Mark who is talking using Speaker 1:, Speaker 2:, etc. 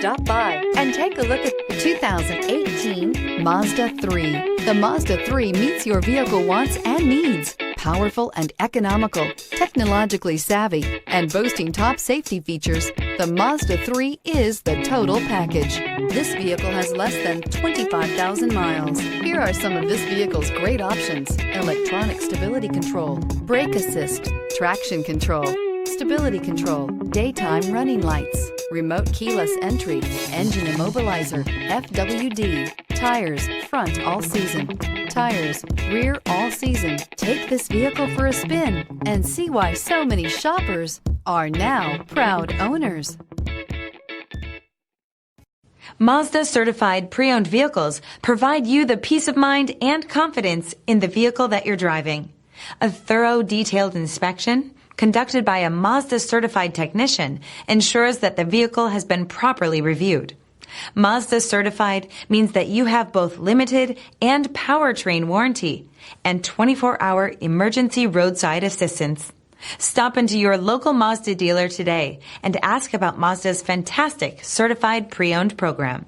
Speaker 1: Stop by and take a look at the 2018 Mazda 3. The Mazda 3 meets your vehicle wants and needs. Powerful and economical, technologically savvy, and boasting top safety features, the Mazda 3 is the total package. This vehicle has less than 25,000 miles. Here are some of this vehicle's great options: electronic stability control, brake assist, traction control, stability control, daytime running lights, remote keyless entry, engine immobilizer, FWD, tires, front all season, tires, rear all season. Take this vehicle for a spin and see why so many shoppers are now proud owners.
Speaker 2: Mazda Certified Pre-Owned vehicles provide you the peace of mind and confidence in the vehicle that you're driving. A thorough, detailed inspection conducted by a Mazda Certified technician ensures that the vehicle has been properly reviewed. Mazda Certified means that you have both limited and powertrain warranty and 24-hour emergency roadside assistance. Stop into your local Mazda dealer today and ask about Mazda's fantastic Certified Pre-Owned program.